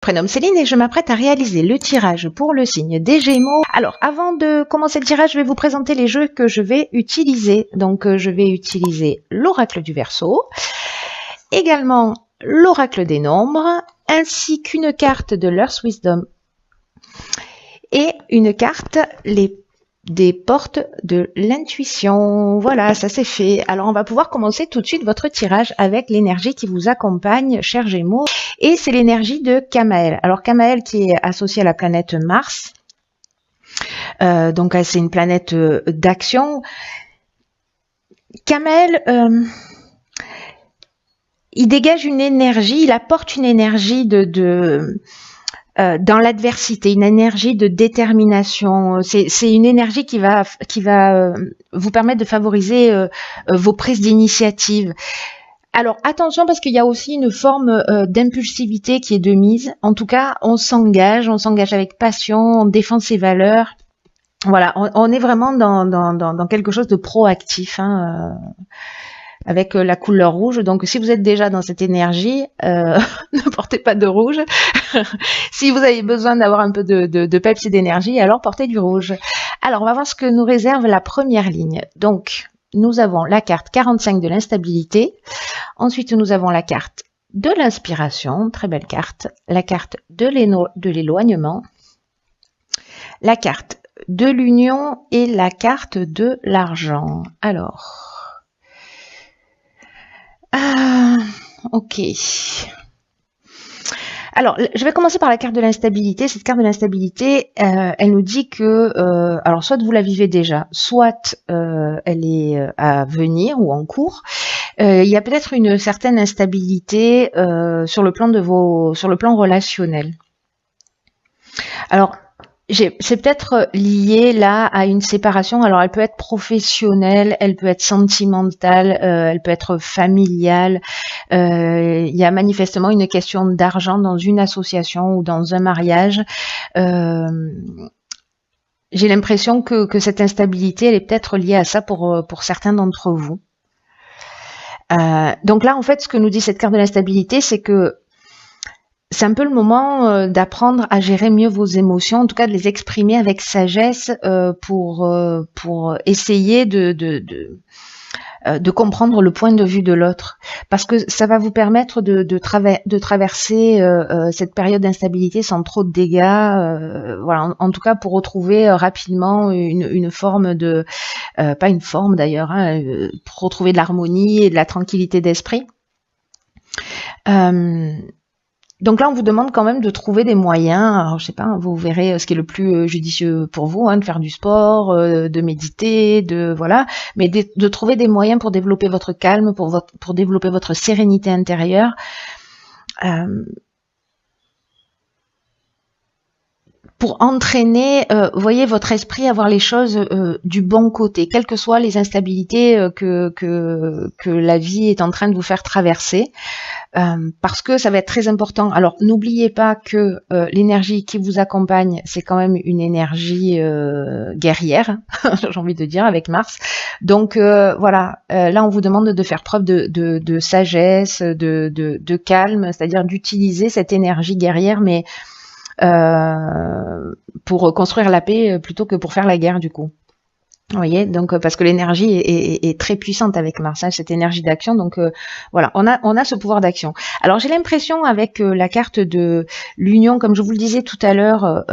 Prénom Céline et je m'apprête à réaliser le tirage pour le signe des Gémeaux. Alors, avant de commencer le tirage, je vais vous présenter les jeux que je vais utiliser. Donc, je vais utiliser l'oracle du Verseau, également l'oracle des nombres, ainsi qu'une carte de l'Earth Wisdom et une carte des portes de l'intuition. Voilà, ça c'est fait. Alors, on va pouvoir commencer tout de suite votre tirage avec l'énergie qui vous accompagne, chers Gémeaux. Et c'est l'énergie de Kamael. Alors, Kamael qui est associé à la planète Mars. Donc, c'est une planète d'action. Kamael, il dégage une énergie, il apporte une énergie dans l'adversité, une énergie de détermination. C'est une énergie qui va vous permettre de favoriser vos prises d'initiative. Alors attention parce qu'il y a aussi une forme d'impulsivité qui est de mise. En tout cas, on s'engage avec passion, on défend ses valeurs. Voilà, on est vraiment dans quelque chose de proactif, hein, avec la couleur rouge. Donc si vous êtes déjà dans cette énergie, ne portez pas de rouge. Si vous avez besoin d'avoir un peu de peps et d'énergie, alors portez du rouge. Alors on va voir ce que nous réserve la première ligne. Donc nous avons la carte 45 de l'instabilité. Ensuite, nous avons la carte de l'inspiration, très belle carte. La carte de l'éloignement. La carte de l'union et la carte de l'argent. Alors, ok. Alors, je vais commencer par la carte de l'instabilité. Cette carte de l'instabilité, elle nous dit que, alors soit vous la vivez déjà, soit elle est à venir ou en cours. Il y a peut-être une certaine instabilité sur le plan relationnel. Alors, c'est peut-être lié là à une séparation. Alors, elle peut être professionnelle, elle peut être sentimentale, elle peut être familiale. Il y a manifestement une question d'argent dans une association ou dans un mariage. J'ai l'impression que cette instabilité, elle est peut-être liée à ça pour certains d'entre vous. Donc là, en fait, ce que nous dit cette carte de l'instabilité, c'est que c'est un peu le moment d'apprendre à gérer mieux vos émotions, en tout cas de les exprimer avec sagesse pour essayer de comprendre le point de vue de l'autre, parce que ça va vous permettre de traverser cette période d'instabilité sans trop de dégâts. Voilà, en tout cas pour retrouver rapidement une forme de, pas une forme d'ailleurs, hein, pour retrouver de l'harmonie et de la tranquillité d'esprit. Donc là, on vous demande quand même de trouver des moyens. Alors, je sais pas, vous verrez ce qui est le plus judicieux pour vous, hein, de faire du sport, de méditer, voilà, mais de trouver des moyens pour développer votre calme, pour développer votre sérénité intérieure. Pour entraîner, voyez, votre esprit à voir les choses du bon côté, quelles que soient les instabilités que la vie est en train de vous faire traverser. Parce que ça va être très important. Alors, n'oubliez pas que l'énergie qui vous accompagne, c'est quand même une énergie guerrière, j'ai envie de dire, avec Mars. Donc, voilà, là, on vous demande de faire preuve de sagesse, de calme, c'est-à-dire d'utiliser cette énergie guerrière, mais pour construire la paix plutôt que pour faire la guerre, du coup. Vous voyez, donc parce que l'énergie est très puissante avec Mars, hein, cette énergie d'action. Donc voilà, on a ce pouvoir d'action. Alors j'ai l'impression avec la carte de l'union, comme je vous le disais tout à l'heure,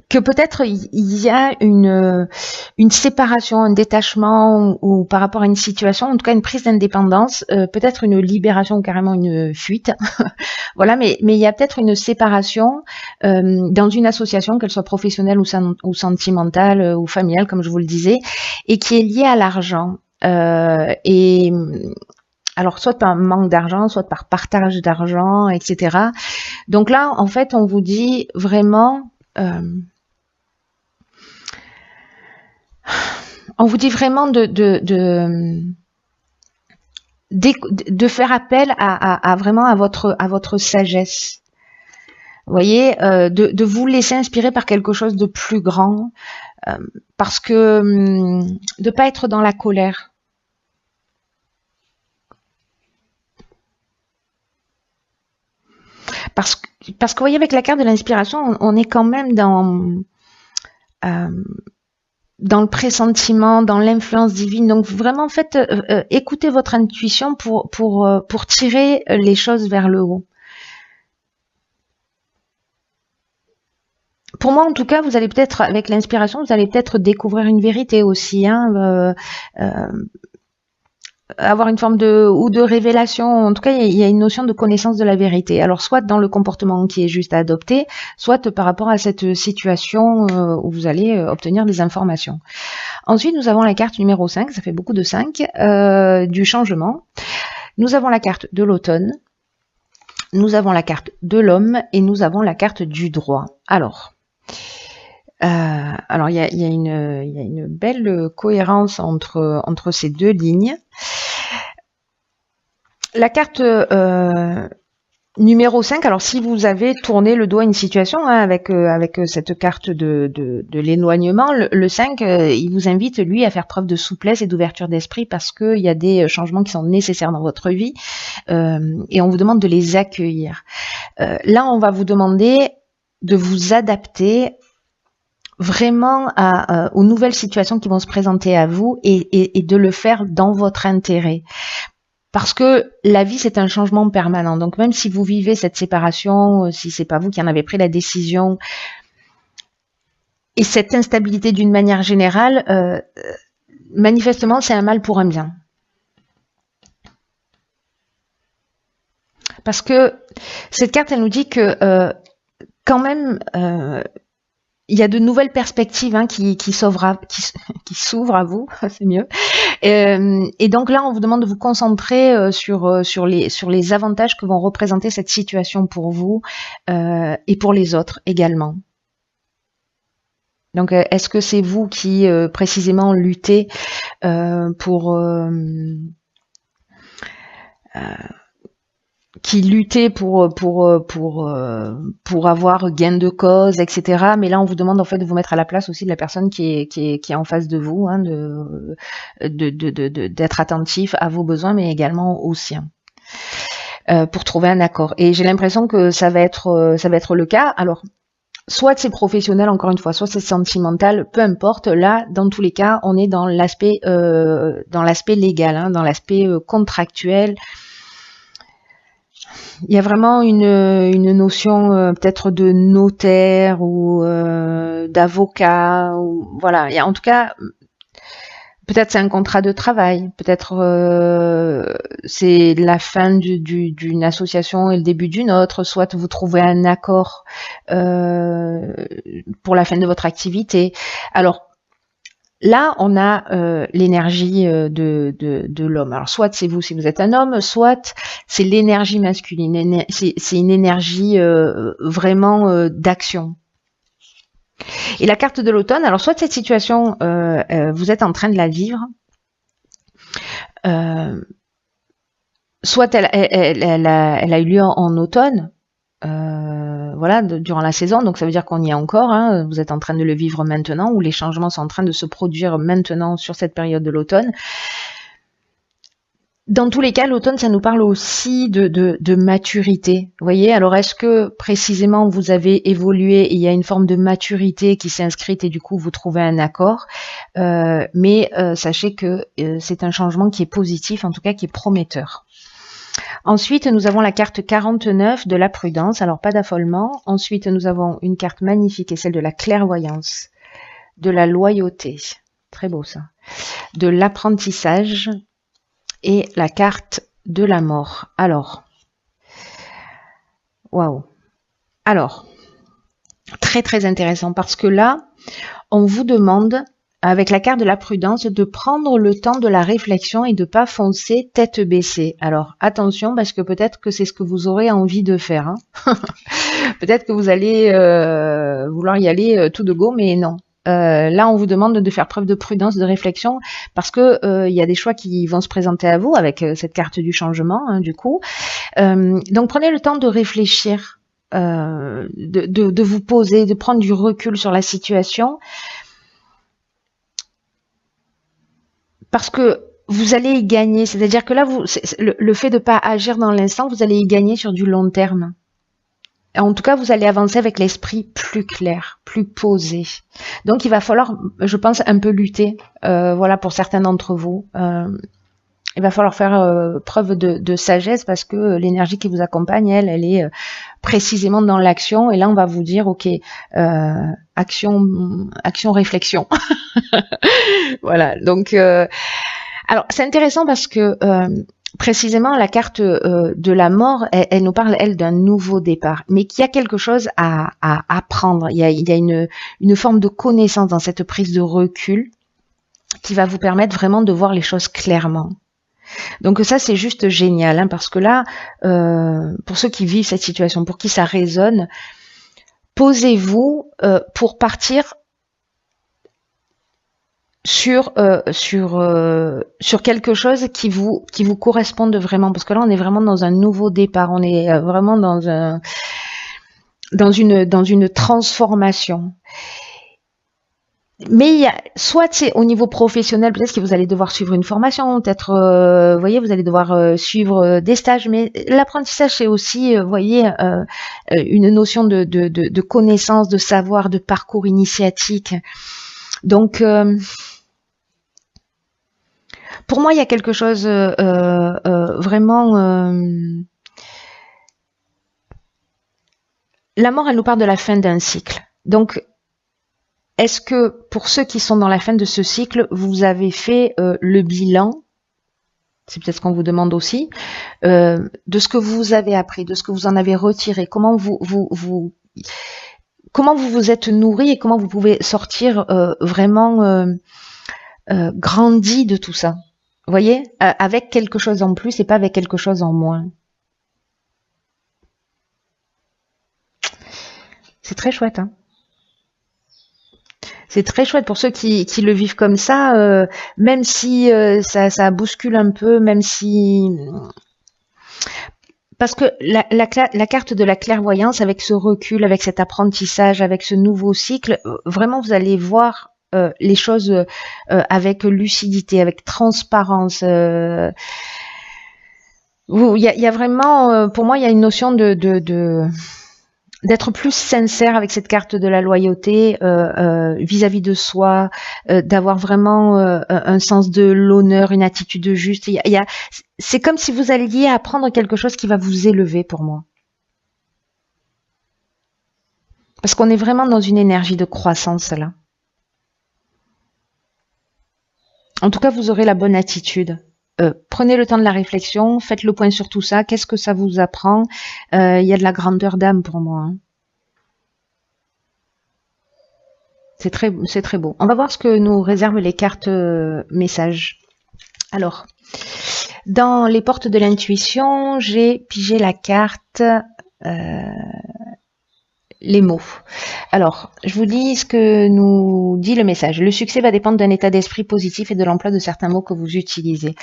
que peut-être il y a une séparation, un détachement ou par rapport à une situation, en tout cas une prise d'indépendance, peut-être une libération ou carrément une fuite. Voilà, mais il y a peut-être une séparation dans une association, qu'elle soit professionnelle ou sentimentale ou familiale, comme je vous le disais, et qui est liée à l'argent. Et alors, soit par manque d'argent, soit par partage d'argent, etc. Donc là, en fait, on vous dit vraiment... on vous dit vraiment de faire appel vraiment à votre sagesse. Vous voyez, de vous laisser inspirer par quelque chose de plus grand, parce que de pas être dans la colère. Parce que vous voyez, avec la carte de l'inspiration, on est quand même dans le pressentiment, dans l'influence divine. Donc vraiment, en fait, écoutez votre intuition pour tirer les choses vers le haut. Pour moi, en tout cas, vous allez peut-être, avec l'inspiration, vous allez peut-être découvrir une vérité aussi, hein, avoir une forme de révélation. En tout cas, il y a une notion de connaissance de la vérité. Alors, soit dans le comportement qui est juste à adopter, soit par rapport à cette situation où vous allez obtenir des informations. Ensuite, nous avons la carte numéro 5, ça fait beaucoup de 5, du changement. Nous avons la carte de l'automne, nous avons la carte de l'homme et nous avons la carte du droit. Alors, il y a une belle cohérence entre ces deux lignes. La carte numéro 5, alors si vous avez tourné le dos à une situation, hein, avec cette carte de l'éloignement, le 5, il vous invite, lui, à faire preuve de souplesse et d'ouverture d'esprit parce qu'il y a des changements qui sont nécessaires dans votre vie et on vous demande de les accueillir. Là, on va vous demander de vous adapter vraiment aux nouvelles situations qui vont se présenter à vous et de le faire dans votre intérêt. Parce que la vie, c'est un changement permanent. Donc, même si vous vivez cette séparation, si c'est pas vous qui en avez pris la décision, et cette instabilité d'une manière générale, manifestement, c'est un mal pour un bien. Parce que cette carte, elle nous dit que quand même, il y a de nouvelles perspectives qui s'ouvrent à vous, c'est mieux. Et donc là, on vous demande de vous concentrer sur les avantages que vont représenter cette situation pour vous et pour les autres également. Donc, est-ce que c'est vous qui précisément luttez pour avoir gain de cause, etc. Mais là, on vous demande en fait de vous mettre à la place aussi de la personne qui est en face de vous, hein, d'être attentif à vos besoins, mais également aux siens, pour trouver un accord. Et j'ai l'impression que ça va être le cas. Alors, soit c'est professionnel, encore une fois, soit c'est sentimental, peu importe. Là, dans tous les cas, on est dans l'aspect légal, hein, dans l'aspect contractuel. Il y a vraiment une notion peut-être de notaire ou d'avocat, ou voilà. En tout cas, peut-être c'est un contrat de travail, peut-être c'est la fin d'une association et le début d'une autre, soit vous trouvez un accord pour la fin de votre activité. Alors, là, on a l'énergie de l'homme. Alors, soit c'est vous si vous êtes un homme, soit c'est l'énergie masculine. C'est une énergie vraiment d'action. Et la carte de l'automne, alors soit cette situation, vous êtes en train de la vivre, soit elle a eu lieu en automne, voilà, durant la saison, donc ça veut dire qu'on y est encore, hein, vous êtes en train de le vivre maintenant, ou les changements sont en train de se produire maintenant sur cette période de l'automne. Dans tous les cas, l'automne, ça nous parle aussi de maturité. Vous voyez, alors est-ce que précisément vous avez évolué et il y a une forme de maturité qui s'est inscrite et du coup vous trouvez un accord, mais sachez que c'est un changement qui est positif, en tout cas qui est prometteur. Ensuite, nous avons la carte 49 de la prudence, alors pas d'affolement. Ensuite, nous avons une carte magnifique et celle de la clairvoyance, de la loyauté, très beau ça, de l'apprentissage et la carte de la mort. Alors, waouh. Alors, très très intéressant parce que là, on vous demande, avec la carte de la prudence, de prendre le temps de la réflexion et de pas foncer tête baissée. Alors attention, parce que peut-être que c'est ce que vous aurez envie de faire. Hein. Peut-être que vous allez vouloir y aller tout de go, mais non. Là, on vous demande de faire preuve de prudence, de réflexion, parce que il y a des choix qui vont se présenter à vous avec cette carte du changement, hein, du coup. Donc prenez le temps de réfléchir, de vous poser, de prendre du recul sur la situation. Parce que vous allez y gagner, c'est-à-dire que là, le fait de ne pas agir dans l'instant, vous allez y gagner sur du long terme. En tout cas, vous allez avancer avec l'esprit plus clair, plus posé. Donc, il va falloir, je pense, un peu lutter, voilà, pour certains d'entre vous. Il va falloir faire preuve de sagesse parce que l'énergie qui vous accompagne, elle est précisément dans l'action. Et là, on va vous dire, ok, action, réflexion. Voilà. Donc, alors, c'est intéressant parce que précisément, la carte de la mort, elle nous parle, elle, d'un nouveau départ, mais qu'il y a quelque chose à apprendre. Il y a une forme de connaissance dans cette prise de recul qui va vous permettre vraiment de voir les choses clairement. Donc ça, c'est juste génial, hein, parce que là, pour ceux qui vivent cette situation, pour qui ça résonne, posez-vous pour partir sur quelque chose qui vous corresponde vraiment, parce que là on est vraiment dans un nouveau départ, on est vraiment dans une transformation. Mais il y a, soit c'est au niveau professionnel, peut-être que vous allez devoir suivre une formation, peut-être, vous voyez, vous allez devoir suivre des stages, mais l'apprentissage c'est aussi, vous voyez, une notion de connaissance, de savoir, de parcours initiatique. Donc pour moi, il y a quelque chose vraiment. La mort, elle nous parle de la fin d'un cycle. Donc, est-ce que pour ceux qui sont dans la fin de ce cycle, vous avez fait le bilan, c'est peut-être ce qu'on vous demande aussi, de ce que vous avez appris, de ce que vous en avez retiré, comment vous êtes nourri et comment vous pouvez sortir vraiment grandi de tout ça. Vous voyez, avec quelque chose en plus et pas avec quelque chose en moins. C'est très chouette, hein. C'est très chouette pour ceux qui le vivent comme ça, même si ça bouscule un peu, même si... Parce que la carte de la clairvoyance, avec ce recul, avec cet apprentissage, avec ce nouveau cycle, vraiment vous allez voir les choses avec lucidité, avec transparence. Il y a vraiment, pour moi, il y a une notion d'être plus sincère avec cette carte de la loyauté vis-à-vis de soi, d'avoir vraiment un sens de l'honneur, une attitude juste. C'est comme si vous alliez apprendre quelque chose qui va vous élever pour moi. Parce qu'on est vraiment dans une énergie de croissance là. En tout cas, vous aurez la bonne attitude. Prenez le temps de la réflexion, faites le point sur tout ça. Qu'est-ce que ça vous apprend? Il y a de la grandeur d'âme pour moi. Hein. C'est très beau. On va voir ce que nous réservent les cartes messages. Alors, dans les portes de l'intuition, j'ai pigé la carte les mots. Alors, je vous dis ce que nous dit le message. Le succès va dépendre d'un état d'esprit positif et de l'emploi de certains mots que vous utilisez.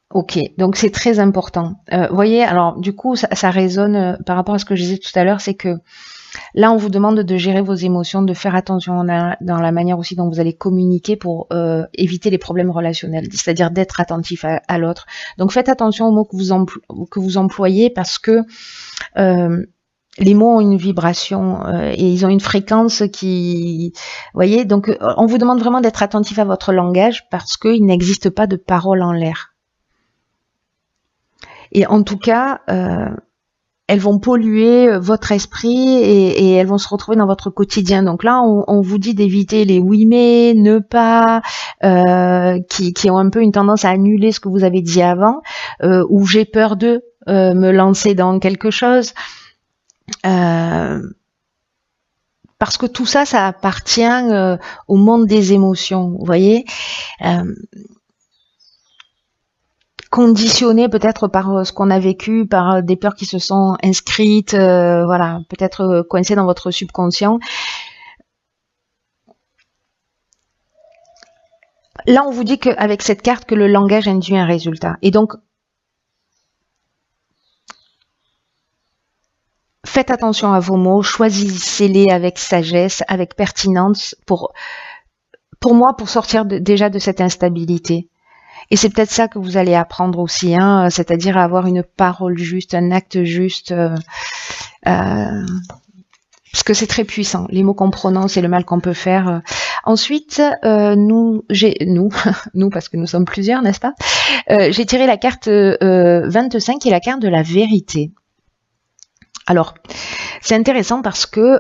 Ok, donc c'est très important. Voyez, alors du coup, ça résonne par rapport à ce que je disais tout à l'heure, c'est que là, on vous demande de gérer vos émotions, de faire attention dans la manière aussi dont vous allez communiquer pour éviter les problèmes relationnels, c'est-à-dire d'être attentif à l'autre. Donc faites attention aux mots que vous employez parce que les mots ont une vibration et ils ont une fréquence qui... voyez, donc on vous demande vraiment d'être attentif à votre langage parce qu'il n'existe pas de parole en l'air. Et en tout cas, elles vont polluer votre esprit et elles vont se retrouver dans votre quotidien. Donc là, on vous dit d'éviter les oui mais, ne pas, qui ont un peu une tendance à annuler ce que vous avez dit avant, ou j'ai peur de me lancer dans quelque chose. Parce que tout ça, ça appartient au monde des émotions, vous voyez, conditionné peut-être par ce qu'on a vécu, par des peurs qui se sont inscrites, voilà, peut-être coincées dans votre subconscient. Là, on vous dit qu'avec cette carte, que le langage induit un résultat. Et donc, faites attention à vos mots, choisissez-les avec sagesse, avec pertinence, pour moi, pour sortir déjà de cette instabilité. Et c'est peut-être ça que vous allez apprendre aussi, hein, c'est-à-dire à avoir une parole juste, un acte juste. Parce que c'est très puissant, les mots qu'on prononce et le mal qu'on peut faire. Ensuite, nous, nous, parce que nous sommes plusieurs, n'est-ce pas? J'ai tiré la carte 25 qui est la carte de la vérité. Alors, c'est intéressant parce que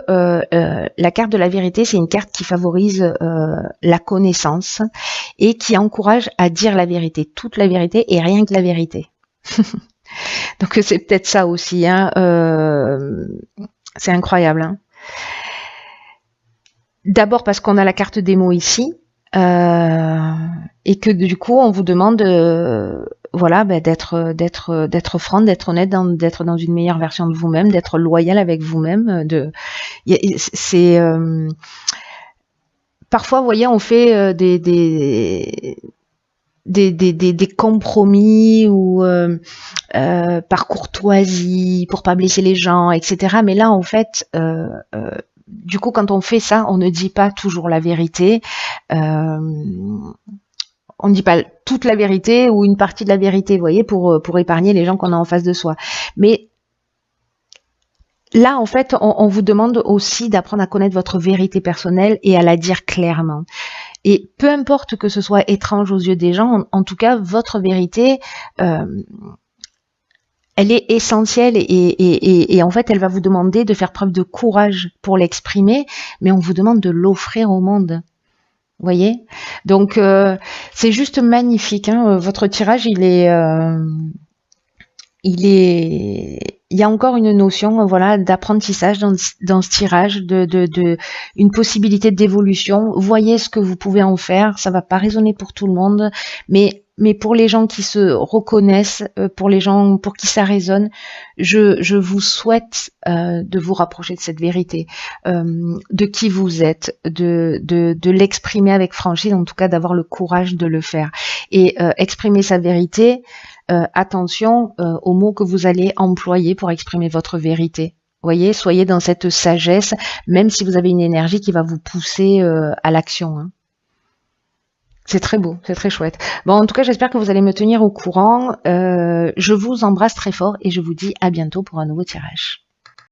la carte de la vérité, c'est une carte qui favorise la connaissance et qui encourage à dire la vérité, toute la vérité et rien que la vérité. Donc c'est peut-être ça aussi, hein, c'est incroyable. Hein. D'abord parce qu'on a la carte des mots ici et que du coup on vous demande voilà, d'être franc, d'être honnête, d'être dans une meilleure version de vous-même, d'être loyal avec vous-même. C'est parfois, vous voyez, on fait des compromis ou par courtoisie pour pas blesser les gens, etc. Mais là, en fait, du coup, quand on fait ça, on ne dit pas toujours la vérité. On ne dit pas toute la vérité ou une partie de la vérité, vous voyez, pour épargner les gens qu'on a en face de soi. Mais là, en fait, on vous demande aussi d'apprendre à connaître votre vérité personnelle et à la dire clairement. Et peu importe que ce soit étrange aux yeux des gens, en tout cas, votre vérité, elle est essentielle et en fait, elle va vous demander de faire preuve de courage pour l'exprimer, mais on vous demande de l'offrir au monde. Vous voyez? Donc, c'est juste magnifique. Hein. Votre tirage, il y a encore une notion, voilà, d'apprentissage dans ce tirage, une possibilité d'évolution. Voyez ce que vous pouvez en faire. Ça va pas résonner pour tout le monde, mais pour les gens qui se reconnaissent, pour les gens pour qui ça résonne, je vous souhaite de vous rapprocher de cette vérité, de qui vous êtes, de l'exprimer avec franchise, en tout cas d'avoir le courage de le faire. Et exprimer sa vérité, attention aux mots que vous allez employer pour exprimer votre vérité. Voyez, soyez dans cette sagesse, même si vous avez une énergie qui va vous pousser à l'action. Hein. C'est très beau, c'est très chouette. Bon, en tout cas, j'espère que vous allez me tenir au courant. Je vous embrasse très fort et je vous dis à bientôt pour un nouveau tirage.